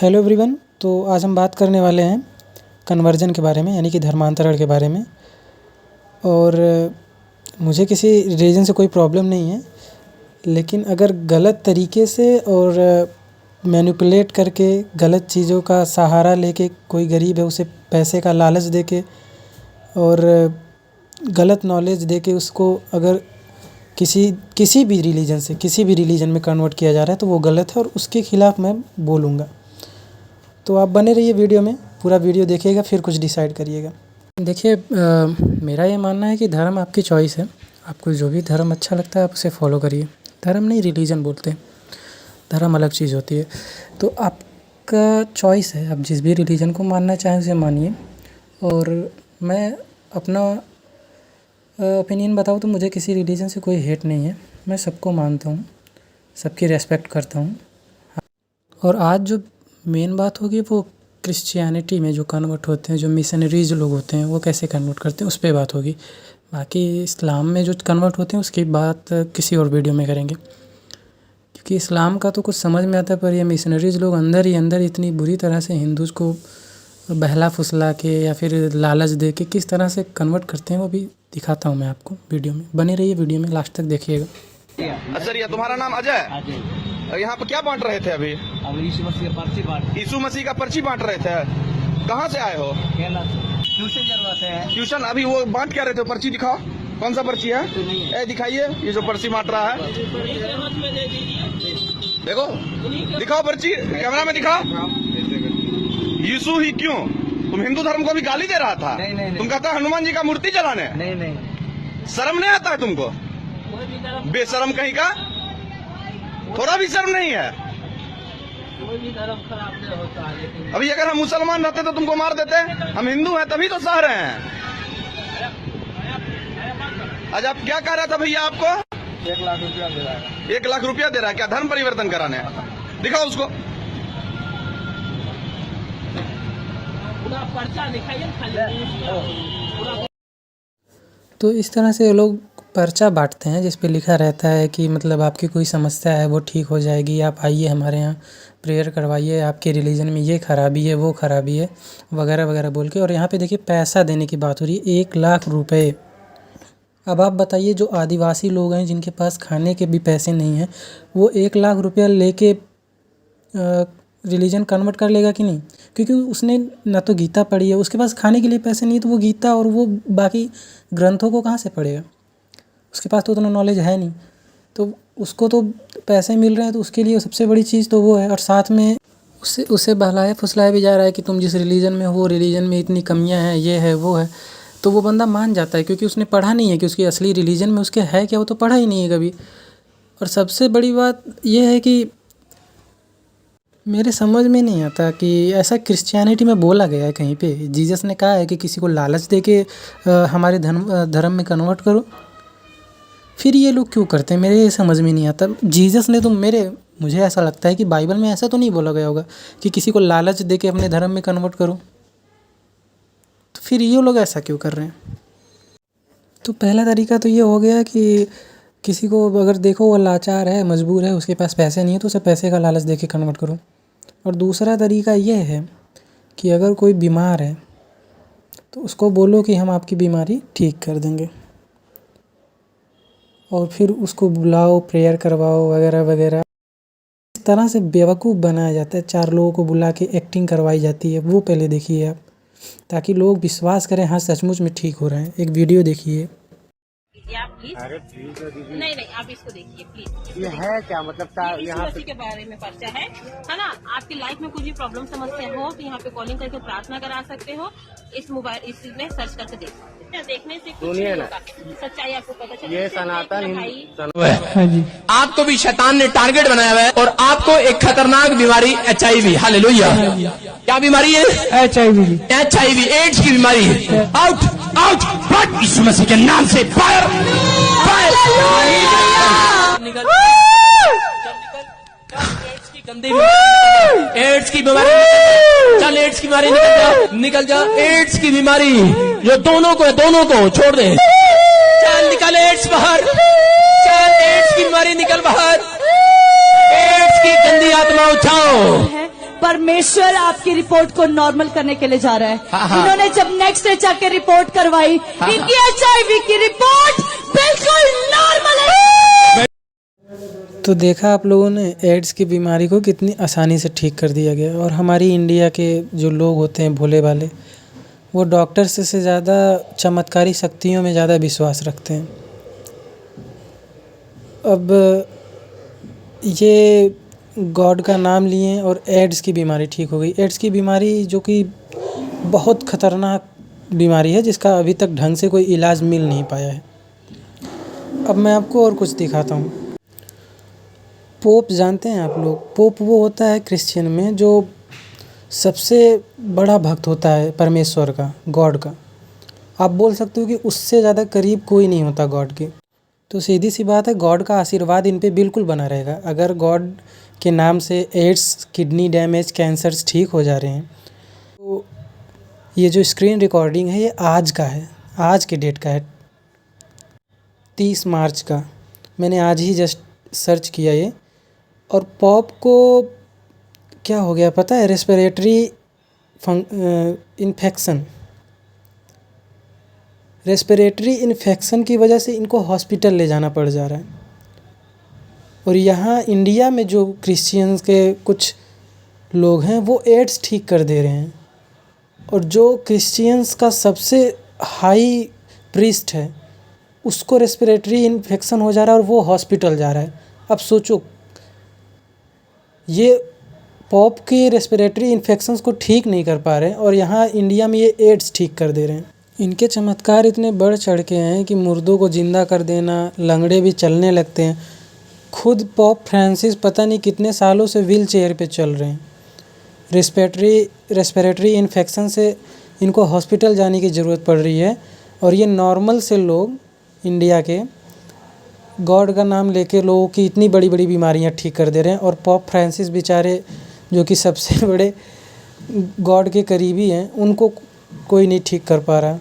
Hello everyone. तो आज हम बात करने वाले हैं कन्वर्जन के बारे में, यानी कि धर्मांतरण के बारे में। और मुझे किसी रीजन से कोई प्रॉब्लम नहीं है, लेकिन अगर गलत तरीके से और मैनिपुलेट करके गलत चीज़ों का सहारा लेके कोई गरीब है उसे पैसे का लालच देके और गलत नॉलेज देके उसको अगर किसी भी रिलीजन में कन्वर्ट किया जा रहा है तो वो गलत है और उसके ख़िलाफ़ मैं बोलूँगा। तो आप बने रहिए वीडियो में, पूरा वीडियो देखिएगा फिर कुछ डिसाइड करिएगा। देखिए, मेरा ये मानना है कि धर्म आपकी चॉइस है। आपको जो भी धर्म अच्छा लगता है आप उसे फॉलो करिए। धर्म नहीं, रिलीजन बोलते हैं, धर्म अलग चीज़ होती है। तो आपका चॉइस है, आप जिस भी रिलीजन को मानना चाहें उसे मानिए। और मैं अपना ओपिनियन बताऊँ तो मुझे किसी रिलीजन से कोई हेट नहीं है। मैं सबको मानता हूँ, सबकी रेस्पेक्ट करता हूँ। और आज जो मेन बात होगी वो क्रिश्चियनिटी में जो कन्वर्ट होते हैं, जो मिशनरीज लोग होते हैं, वो कैसे कन्वर्ट करते हैं उस पर बात होगी। बाकी इस्लाम में जो कन्वर्ट होते हैं उसकी बात किसी और वीडियो में करेंगे, क्योंकि इस्लाम का तो कुछ समझ में आता है, पर ये मिशनरीज लोग अंदर ही अंदर इतनी बुरी तरह से हिंदूज को बहला फुसला के या फिर लालच दे के किस तरह से कन्वर्ट करते हैं वो भी दिखाता हूँ मैं आपको वीडियो में। बने रहिए वीडियो में, लास्ट तक देखिएगा। सर, ये तुम्हारा नाम अजय? यहाँ पर क्या बांट रहे थे अभी? यीशु मसीह का पर्ची बांट यीशु मसीह का पर्ची बांट रहे थे। कहाँ से आए हो? केरला से। ट्यूशन करवाते हैं। ट्यूशन? अभी वो बांट क्या रहे थे? पर्ची दिखाओ, कौन सा पर्ची है? ए दिखाइए, ये जो पर्ची बांट रहा है, देखो, दिखाओ पर्ची, कैमरा में दिखाओ। यीशु ही क्यों? तुम हिंदू धर्म को भी गाली दे रहा था। नहीं। तुम कहता हनुमान जी का मूर्ति जलाने। नहीं। शर्म नहीं आता है तुमको? बेशर्म कहीं का, थोड़ा भी शर्म नहीं है? कोई भी धर्म खराब नहीं होता है, लेकिन अभी अगर हम मुसलमान रहते तो तुमको मार देते। हम हिंदू हैं तभी तो सह रहे हैं। आज आप क्या कह रहा था भैया? आपको 1 लाख रुपया दे रहा है। 1 लाख रुपया दे रहा है क्या धर्म परिवर्तन कराने? दिखाओ उसको। पूरा पर्चा दिखाइए खाली। तो इस तरह से लोग पर्चा बांटते हैं जिस पे लिखा रहता है कि मतलब आपकी कोई समस्या है वो ठीक हो जाएगी, आप आइए हमारे यहाँ प्रेयर करवाइए, आपके रिलीजन में ये खराबी है वो खराबी है वगैरह वगैरह बोल के। और यहाँ पे देखिए पैसा देने की बात हो रही है, 1 लाख रुपए। अब आप बताइए, जो आदिवासी लोग हैं जिनके पास खाने के भी पैसे नहीं हैं, वो 1 लाख रुपया लेके रिलीजन कन्वर्ट कर लेगा कि नहीं? क्योंकि उसने ना तो गीता पढ़ी है, उसके पास खाने के लिए पैसे नहीं है तो वो गीता और वो बाकी ग्रंथों को कहाँ से पढ़ेगा? उसके पास तो उतना नॉलेज है नहीं। तो उसको तो पैसे मिल रहे हैं तो उसके लिए सबसे बड़ी चीज़ तो वो है। और साथ में उससे बहलाया फुसलाया भी जा रहा है कि तुम जिस रिलीजन में हो, रिलीजन में इतनी कमियां हैं, ये है वो है। तो वो बंदा मान जाता है क्योंकि उसने पढ़ा नहीं है कि उसकी असली रिलीजन में उसके है क्या, वो तो पढ़ा ही नहीं है कभी। और सबसे बड़ी बात ये है कि मेरे समझ में नहीं आता कि ऐसा क्रिश्चियनिटी में बोला गया है कहीं पे। जीसस ने कहा है कि किसी को लालच दे के हमारे धर्म में कन्वर्ट करो। फिर ये लोग क्यों करते हैं, मेरे ये समझ में नहीं आता। जीसस ने तो मुझे ऐसा लगता है कि बाइबल में ऐसा तो नहीं बोला गया होगा कि किसी को लालच दे के अपने धर्म में कन्वर्ट करो। तो फिर ये लोग ऐसा क्यों कर रहे हैं? तो पहला तरीका तो ये हो गया कि किसी को अगर देखो वो लाचार है, मजबूर है, उसके पास पैसे नहीं है तो उसे पैसे का लालच दे के कन्वर्ट करो। और दूसरा तरीका ये है कि अगर कोई बीमार है तो उसको बोलो कि हम आपकी बीमारी ठीक कर देंगे, और फिर उसको बुलाओ, प्रेयर करवाओ वगैरह वगैरह। इस तरह से बेवकूफ़ बनाया जाता है, 4 लोगों को बुला के एक्टिंग करवाई जाती है। वो पहले देखिए आप, ताकि लोग विश्वास करें हाँ सचमुच में ठीक हो रहे हैं। एक वीडियो देखिए। आप प्लीज। अरे ठीक है दीदी। नहीं, आप इसको देखिए प्लीज। ये है क्या मतलब यहाँ पे? के बारे में पर्चा है ना? आपकी लाइफ में कुछ भी प्रॉब्लम समस्या हो तो यहाँ पे कॉलिंग करके प्रार्थना करा सकते हो। इस मोबाइल इसमें सर्च करके देख सकते हैं। देखने से कुछ सुनिए नहीं ना, होगा, सच्चाई आपको पता चलेगी। ये सनातन हाँ जी, आपको भी शैतान ने टारगेट बनाया हुआ है और आपको एक खतरनाक बीमारी HIV, हालेलुया। क्या बीमारी है? HIV, एड्स की बीमारी है। आउट आउट आउट यीशु मसीह के नाम से फायर फायर। निकल एड्स की गंदी बीमारी, एड्स की बीमारी, चल एड्स की बीमारी निकल जा एड्स की बीमारी जो दोनों को छोड़ दे। चल निकल एड्स बाहर, चल एड्स की बीमारी निकल बाहर। एड्स की गंदी आत्मा उठाओ। परमेश्वर आपकी रिपोर्ट को नॉर्मल करने के लिए जा रहा है। हाँ। इन्होंने जब नेक्स्ट डे जाके रिपोर्ट करवाई, इनकी HIV की रिपोर्ट बिल्कुल नॉर्मल है। तो देखा आप लोगों ने, एड्स की बीमारी को कितनी आसानी से ठीक कर दिया गया। और हमारी इंडिया के जो लोग होते हैं भोले भाले, वो डॉक्टर से ज़्यादा चमत्कारी शक्तियों में ज़्यादा विश्वास रखते हैं। अब ये गॉड का नाम लिए और एड्स की बीमारी ठीक हो गई। एड्स की बीमारी जो कि बहुत ख़तरनाक बीमारी है, जिसका अभी तक ढंग से कोई इलाज मिल नहीं पाया है। अब मैं आपको और कुछ दिखाता हूँ। पोप जानते हैं आप लोग? पोप वो होता है क्रिश्चियन में जो सबसे बड़ा भक्त होता है परमेश्वर का, गॉड का। आप बोल सकते हो कि उससे ज़्यादा करीब कोई नहीं होता गॉड के। तो सीधी सी बात है, गॉड का आशीर्वाद इन पे बिल्कुल बना रहेगा। अगर गॉड के नाम से एड्स, किडनी डैमेज, कैंसर्स ठीक हो जा रहे हैं, तो ये जो स्क्रीन रिकॉर्डिंग है ये आज का है, आज के डेट का है, 30 मार्च का। मैंने आज ही जस्ट सर्च किया ये। और पॉप को क्या हो गया पता है? रेस्पिरेटरी इन्फेक्शन की वजह से इनको हॉस्पिटल ले जाना पड़ जा रहा है। और यहाँ इंडिया में जो क्रिश्चियंस के कुछ लोग हैं वो एड्स ठीक कर दे रहे हैं। और जो क्रिश्चियंस का सबसे हाई प्रीस्ट है उसको रेस्पिरेटरी इन्फेक्शन हो जा रहा है और वो हॉस्पिटल जा रहा है। अब सोचो, ये पॉप के रेस्पिरेटरी इन्फेक्शंस को ठीक नहीं कर पा रहे हैं और यहाँ इंडिया में ये एड्स ठीक कर दे रहे हैं। इनके चमत्कार इतने बढ़ चढ़ के हैं कि मुर्दों को ज़िंदा कर देना, लंगड़े भी चलने लगते हैं। खुद पॉप फ्रांसिस पता नहीं कितने सालों से व्हील चेयर पे चल रहे हैं। रेस्पिरेटरी इन्फेक्शन से इनको हॉस्पिटल जाने की ज़रूरत पड़ रही है। और ये नॉर्मल से लोग इंडिया के गॉड का नाम लेके लोगों की इतनी बड़ी बड़ी बीमारियां ठीक कर दे रहे हैं। और पॉप फ्रांसिस बेचारे जो कि सबसे बड़े गॉड के करीबी हैं, उनको कोई नहीं ठीक कर पा रहा।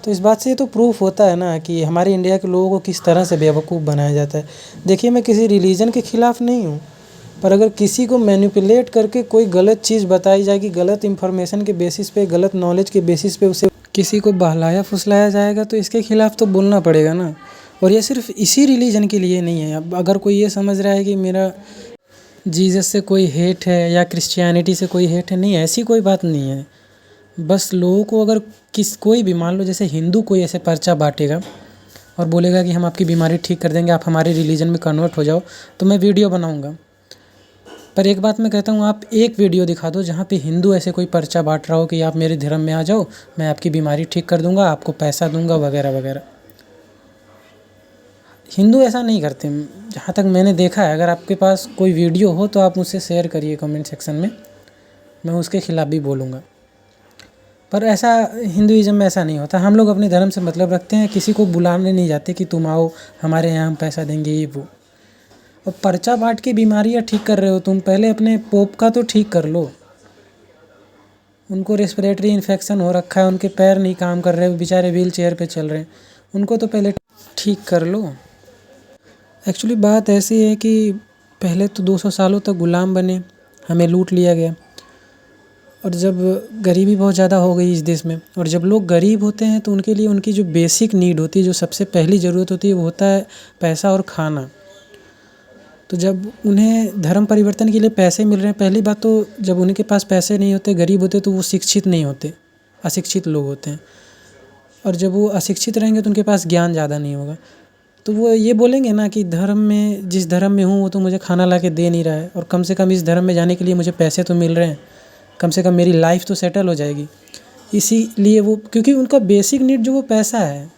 तो इस बात से ये तो प्रूफ होता है ना कि हमारे इंडिया के लोगों को किस तरह से बेवकूफ़ बनाया जाता है। देखिए, मैं किसी रिलीजन के ख़िलाफ़ नहीं हूँ, पर अगर किसी को मैनिपुलेट करके कोई गलत चीज़ बताई जाएगी, गलत इन्फॉर्मेशन के बेसिस पे, गलत नॉलेज के बेसिस पे उसे किसी को बहलाया फुसलाया जाएगा, तो इसके ख़िलाफ़ तो बोलना पड़ेगा ना। और ये सिर्फ इसी रिलीजन के लिए नहीं है। अब अगर कोई ये समझ रहा है कि मेरा जीसस से कोई हेट है या क्रिश्चियनिटी से कोई हेट है, नहीं, ऐसी कोई बात नहीं है। बस लोगों को अगर कोई भी, मान लो जैसे हिंदू कोई ऐसे पर्चा बांटेगा और बोलेगा कि हम आपकी बीमारी ठीक कर देंगे, आप हमारे रिलीजन में कन्वर्ट हो जाओ, तो मैं वीडियो बनाऊंगा। पर एक बात मैं कहता हूँ, आप एक वीडियो दिखा दो जहाँ पे हिंदू ऐसे कोई पर्चा बांट रहा हो कि आप मेरे धर्म में आ जाओ, मैं आपकी बीमारी ठीक कर दूंगा, आपको पैसा दूंगा वगैरह वगैरह। हिंदू ऐसा नहीं करते जहाँ तक मैंने देखा है। अगर आपके पास कोई वीडियो हो तो आप मुझसे शेयर करिए कमेंट सेक्शन में, मैं उसके खिलाफ़ भी बोलूँगा। पर ऐसा हिंदुइज़्म में ऐसा नहीं होता। हम लोग अपने धर्म से मतलब रखते हैं, किसी को बुलाने नहीं जाते कि तुम आओ हमारे यहाँ, हम पैसा देंगे, ये वो। और पर्चा बांट के बीमारियाँ ठीक कर रहे हो तुम, पहले अपने पोप का तो ठीक कर लो। उनको रेस्पिरेटरी इन्फेक्शन हो रखा है, उनके पैर नहीं काम कर रहे, बेचारे व्हील चेयर पे चल रहे हैं, उनको तो पहले ठीक कर लो। एक्चुअली बात ऐसी है कि पहले तो 200 सालों तक गुलाम बने, हमें लूट लिया गया। और जब गरीबी बहुत ज़्यादा हो गई इस देश में, और जब लोग गरीब होते हैं तो उनके लिए उनकी जो बेसिक नीड होती है, जो सबसे पहली ज़रूरत होती है, वो होता है पैसा और खाना। तो जब उन्हें धर्म परिवर्तन के लिए पैसे मिल रहे हैं, पहली बात तो जब उनके पास पैसे नहीं होते, गरीब होते, तो वो शिक्षित नहीं होते, अशिक्षित लोग होते हैं। और जब वो अशिक्षित रहेंगे तो उनके पास ज्ञान ज़्यादा नहीं होगा, तो वो ये बोलेंगे ना कि धर्म में, जिस धर्म में हूँ वो तो मुझे खाना ला के दे नहीं रहा है, और कम से कम इस धर्म में जाने के लिए मुझे पैसे तो मिल रहे हैं, कम से कम मेरी लाइफ तो सेटल हो जाएगी। इसीलिए वो, क्योंकि उनका बेसिक नीड जो वो पैसा है,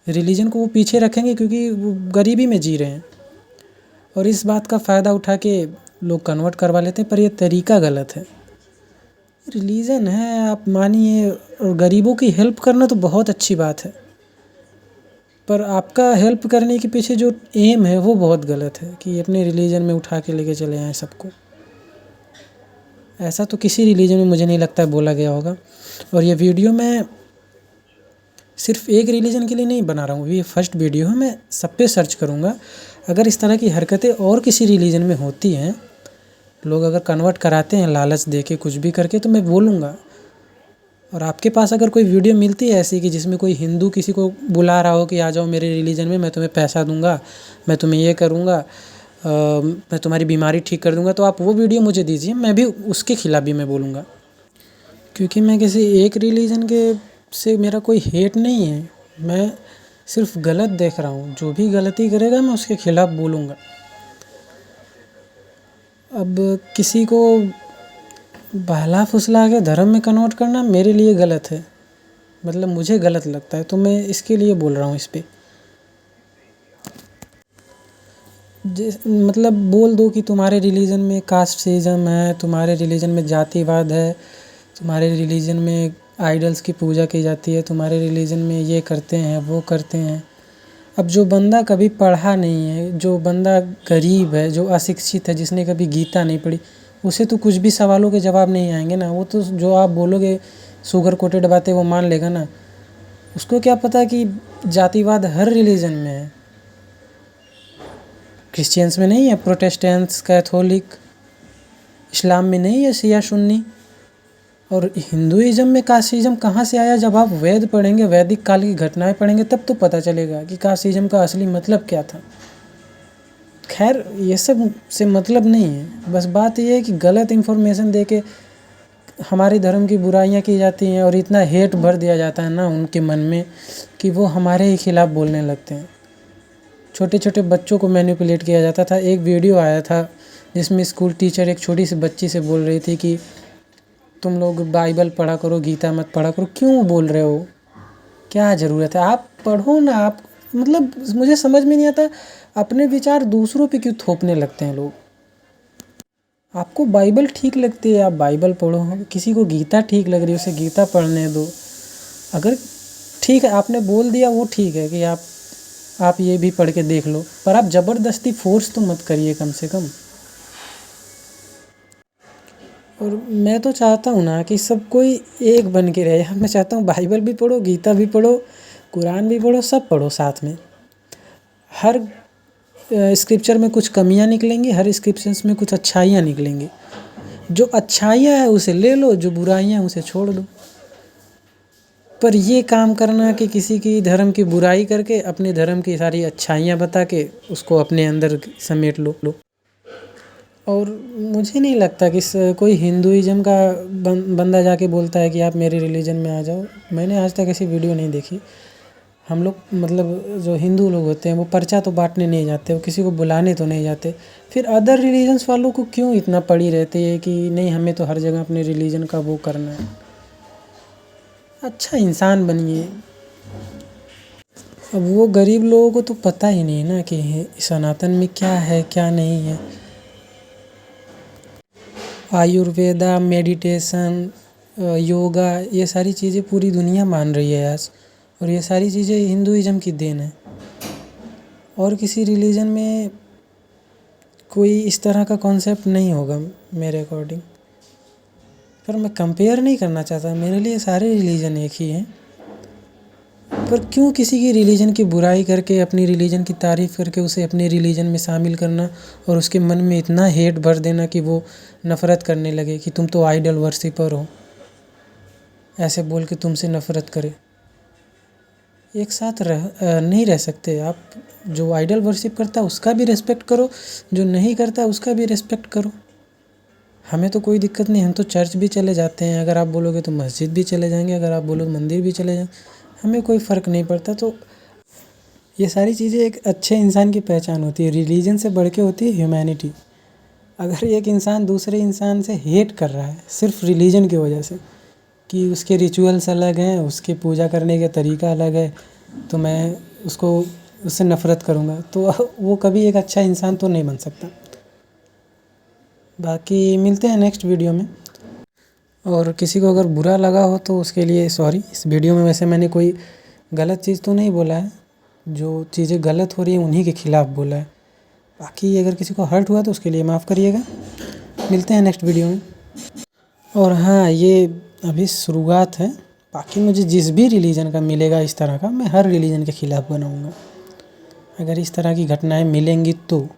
रिलीजन को वो पीछे रखेंगे क्योंकि वो गरीबी में जी रहे हैं। और इस बात का फ़ायदा उठा के लोग कन्वर्ट करवा लेते हैं, पर ये तरीका गलत है। रिलीजन है, आप मानिए, और गरीबों की हेल्प करना तो बहुत अच्छी बात है, पर आपका हेल्प करने के पीछे जो एम है वो बहुत गलत है कि अपने रिलीजन में उठा के लेके चले आए सबको। ऐसा तो किसी रिलीजन में मुझे नहीं लगता है बोला गया होगा। और ये वीडियो मैं सिर्फ एक रिलीजन के लिए नहीं बना रहा हूँ, ये फर्स्ट वीडियो है, मैं सब पे सर्च करूँगा। अगर इस तरह की हरकतें और किसी रिलीजन में होती हैं लोग अगर कन्वर्ट कराते हैं लालच दे के कुछ भी करके तो मैं बोलूँगा। और आपके पास अगर कोई वीडियो मिलती है ऐसी कि जिसमें कोई हिंदू किसी को बुला रहा हो कि आ जाओ मेरे रिलीजन में, मैं तुम्हें पैसा दूंगा, मैं तुम्हें ये करूंगा, मैं तुम्हारी बीमारी ठीक कर दूंगा, तो आप वो वीडियो मुझे दीजिए, मैं भी उसके खिलाफ भी मैं बोलूँगा। क्योंकि मैं किसी एक रिलीजन के से मेरा कोई हेट नहीं है, मैं सिर्फ गलत देख रहा हूँ। जो भी गलती करेगा मैं उसके खिलाफ बोलूँगा। अब किसी को बहला फुसला के धर्म में कन्वर्ट करना मेरे लिए गलत है, मतलब मुझे गलत लगता है, तो मैं इसके लिए बोल रहा हूँ इस पे। मतलब बोल दो कि तुम्हारे रिलीजन में कास्टिज्म है, तुम्हारे रिलीजन में जातिवाद है, तुम्हारे रिलीजन में आइडल्स की पूजा की जाती है, तुम्हारे रिलीजन में ये करते हैं वो करते हैं। अब जो बंदा कभी पढ़ा नहीं है, जो बंदा गरीब है, जो अशिक्षित है, जिसने कभी गीता नहीं पढ़ी, उसे तो कुछ भी सवालों के जवाब नहीं आएंगे ना। वो तो जो आप बोलोगे शुगर कोटेड बातें वो मान लेगा ना। उसको क्या पता कि जातिवाद हर रिलीजन में है। क्रिश्चियंस में नहीं है, प्रोटेस्टेंट्स, कैथोलिक, इस्लाम में नहीं है शिया सुन्नी, और हिंदुइज्म में कास्टिज्म कहाँ से आया? जब आप वेद पढ़ेंगे, वैदिक काल की घटनाएं पढ़ेंगे, तब तो पता चलेगा कि कास्टिज्म का असली मतलब क्या था। खैर ये सब से मतलब नहीं है, बस बात ये है कि गलत इन्फॉर्मेशन देके हमारे धर्म की बुराइयां की जाती हैं और इतना हेट भर दिया जाता है ना उनके मन में कि वो हमारे ही खिलाफ बोलने लगते हैं। छोटे छोटे बच्चों को मैनिपुलेट किया जाता था। एक वीडियो आया था जिसमें स्कूल टीचर एक छोटी सी बच्ची से बोल रही थी कि तुम लोग बाइबल पढ़ा करो, गीता मत पढ़ा करो। क्यों बोल रहे हो? क्या ज़रूरत है? आप पढ़ो ना। आप मतलब मुझे समझ में नहीं आता, अपने विचार दूसरों पे क्यों थोपने लगते हैं लोग। आपको बाइबल ठीक लगती है, आप बाइबल पढ़ो। किसी को गीता ठीक लग रही है, उसे गीता पढ़ने दो। अगर ठीक है आपने बोल दिया वो ठीक है कि आप ये भी पढ़ के देख लो, पर आप ज़बरदस्ती फोर्स तो मत करिए कम से कम। और मैं तो चाहता हूँ ना कि सब कोई एक बन के रहे। मैं चाहता हूँ बाइबल भी पढ़ो, गीता भी पढ़ो, कुरान भी पढ़ो, सब पढ़ो साथ में। हर स्क्रिप्चर में कुछ कमियां निकलेंगी, हर स्क्रिप्चर्स में कुछ अच्छाइयाँ निकलेंगी। जो अच्छाइयाँ हैं उसे ले लो, जो बुराइयाँ हैं उसे छोड़ दो। पर ये काम करना कि किसी की धर्म की बुराई करके अपने धर्म की सारी अच्छाइयाँ बता के उसको अपने अंदर समेट लो। और मुझे नहीं लगता कि कोई हिंदुइज्म का बंदा जाके बोलता है कि आप मेरे रिलीजन में आ जाओ। मैंने आज तक ऐसी वीडियो नहीं देखी। हम लोग मतलब जो हिंदू लोग होते हैं वो पर्चा तो बांटने नहीं जाते, वो किसी को बुलाने तो नहीं जाते। फिर अदर रिलीजन्स वालों को क्यों इतना पड़ी रहती है कि नहीं हमें तो हर जगह अपने रिलीजन का वो करना है। अच्छा इंसान बनिए। अब वो गरीब लोगों को तो पता ही नहीं ना कि सनातन में क्या है क्या नहीं है। आयुर्वेदा, मेडिटेशन, योगा, ये सारी चीज़ें पूरी दुनिया मान रही है आज, और ये सारी चीज़ें हिंदुइज्म की देन है। और किसी रिलीजन में कोई इस तरह का कॉन्सेप्ट नहीं होगा मेरे अकॉर्डिंग। पर मैं कंपेयर नहीं करना चाहता, मेरे लिए सारे रिलीजन एक ही हैं। पर क्यों किसी की रिलीजन की बुराई करके, अपनी रिलीजन की तारीफ़ करके उसे अपने रिलीजन में शामिल करना और उसके मन में इतना हेट भर देना कि वो नफ़रत करने लगे कि तुम तो आइडल वर्शिपर हो, ऐसे बोल के तुमसे नफ़रत करे। एक साथ नहीं रह सकते आप। जो आइडल वर्शिप करता है उसका भी रिस्पेक्ट करो, जो नहीं करता उसका भी रिस्पेक्ट करो। हमें तो कोई दिक्कत नहीं, हम तो चर्च भी चले जाते हैं। अगर आप बोलोगे तो मस्जिद भी चले जाएंगे, अगर आप बोलो मंदिर भी चले जाएंगे, हमें कोई फ़र्क नहीं पड़ता। तो ये सारी चीज़ें एक अच्छे इंसान की पहचान होती है। रिलीजन से बढ़ के होती है ह्यूमैनिटी। अगर एक इंसान दूसरे इंसान से हेट कर रहा है सिर्फ रिलीजन की वजह से कि उसके रिचुअल्स अलग हैं, उसकी पूजा करने का तरीका अलग है, तो मैं उससे नफ़रत करूँगा, तो वो कभी एक अच्छा इंसान तो नहीं बन सकता। बाकी मिलते हैं नेक्स्ट वीडियो में। और किसी को अगर बुरा लगा हो तो उसके लिए सॉरी। इस वीडियो में वैसे मैंने कोई गलत चीज़ तो नहीं बोला है, जो चीज़ें गलत हो रही हैं उन्हीं के खिलाफ़ बोला है। बाकी अगर किसी को हर्ट हुआ तो उसके लिए माफ़ करिएगा। मिलते हैं नेक्स्ट वीडियो में। और हाँ, ये अभी शुरुआत है। बाकी मुझे जिस भी रिलीजन का मिलेगा इस तरह का, मैं हर रिलीजन के ख़िलाफ़ बनाऊँगा। अगर इस तरह की घटनाएं मिलेंगी तो